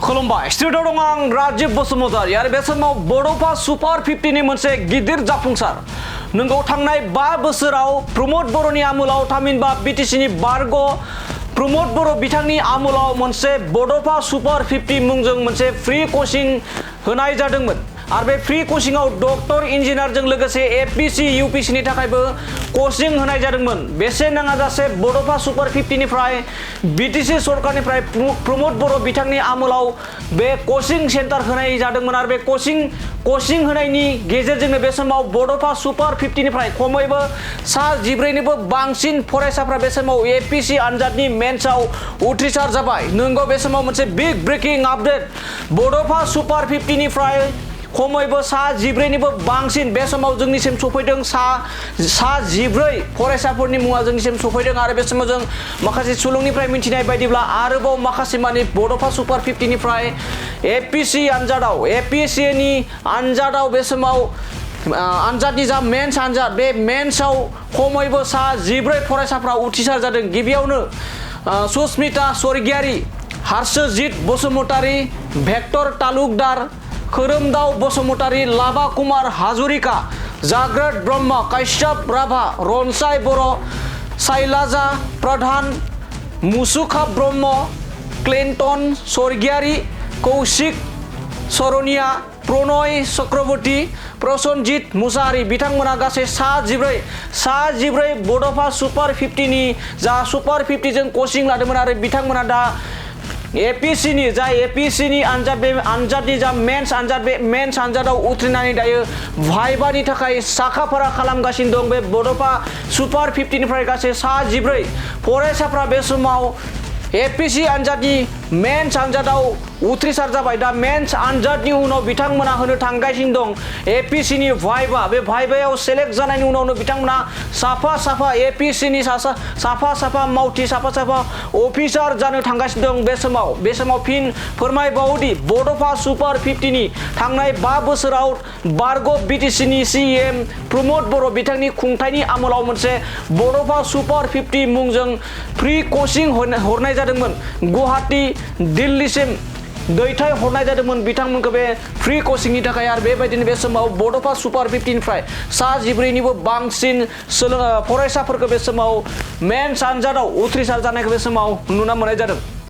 खुलुमबाय स्टुडिअ दं आं राजीव बसुमतारी आरो बे समाव बड'फा सुपार 50नि मोनसे गिदिर जाफुंसार नोंगौ थांनाय 5 बोसोराव प्रमोद बर'नि आमोलाव थामहिनबा बिटिसिनि बारग' प्रमोद बर' बिथांनि आमोलाव मोनसे बड'फा सुपार 50 मुंजों मोनसे फ्री कोचिं होनाय जादोंमोन आरो बे फ्री कोचिंआव डक्टर इन्जिनियारजों लोगोसे एपीसी यूपीसीनि थाखायबो कोचिं होनाय जादोंमोन बेसेन नाङाजासे बड'फा सुपार 50 निफ्राय बीटीसी सरकारनिफ्राय प्रमोद बर' बिथांनि आमोलाव बे कोचिं सेन्टार होनाय जादोंमोन आरो बे कोचिं होनायनि गेजेरजोंनो बे समाव बड'फा सुपार 50 निफ्राय खमैबो सा 14निबो बांसिन फरायसाफ्रा बे समाव एपीसी आनजादनि मेन्सआव उथ्रिसार जाबाय नंगौ बे समाव मोनसे बिग ब्रेकिं आपडेट बड'फा सुपार 50 निफ्राय खमैबो सा 14निबो बांसिन बे समाव जोंनिसिम सफैदों सा 14 फरायसाफोरनि मुङा जोंनिसिम सफैदों आरो बे समाव जों माखासे सुलुंनिफ्राय मिथिनाय बायदिब्ला आरोबाव माखासे माने बड'फा सुपार 50 निफ्राय एपीसी नि आनजादाव बे समाव आनजादनि जा मेन्स आनजाद बे मेन्सआव खमैबो सा 14 फरायसाफ्रा उथ्रिसार जादों गिबियावनो सुस्मिता स्वर्गियारि हर्षजित बसुमतारी भेक्टर तालुकदार खोरोमदाव बसुमतारी लाभा कुमार हाजरिका जाग्रत ब्रह्म काश्यप राभा रनसाय बर' साइलाजा प्रधान मुसुखा ब्रह्म क्लिन्टन स्वर्गियारि कौशिक सरनिया प्रणय चक्रवर्ती प्रसन्नजित मुसाहारि बिथांमोना गासै सा 14 बड'फा सुपार 50 नि जा सुपार 50 जों कोचिं लादोंमोन आरो बिथांमोना दा एपीसीनि आनजाद बे आनजादनि जा मेन्स आनजाद बे मेन्स आनजादाव उथ्रिनानै दायो भाइभानि थाखाय साखाफारा खालामगासिनो दं बे बड'फा सुपार 50 निफ्राय गासै सा 14 फरायसाफ्रा बे समाव एपीसी आनजादनि मेन्स आनजादाव उथ्रिसार जाबाय दा मेन्स आनजादनि उनाव बिथांमोना होनो थांगासिनो दं एपीसीनि भाइभा बे भाइभायाव सेलेक्ट जानायनि उनावनो बिथांमोना साफा एपीसीनि साफा मावथि साफा अफिसार जानो थांगासिनो दं बे समाव फिन फोरमायबावोदि बड'फा सुपार 50 नि थांनाय 5 बोसोराव बारग' बीटीसीनि सीएम प्रमोद बर' बिथांनि खुंथायनि आमोलाव मोनसे बड'फा सुपार 50 मुंजों फ्री कोचिं हरनाय जादोंमोन गुवाहाटी दिल्लीसिम दैथाय हरनाय जादोंमोन बिथांमोनखौ बे फ्री कोचिंनि थाखाय आरो बेबायदिनो बे समाव बड'फा सुपार 50 निफ्राय सा 14निबो बांसिन फरायसाफोरखौ बे समाव मेन्स आनजादाव उथ्रिसार जानायखौ बे समाव नुनो मोननाय जादों।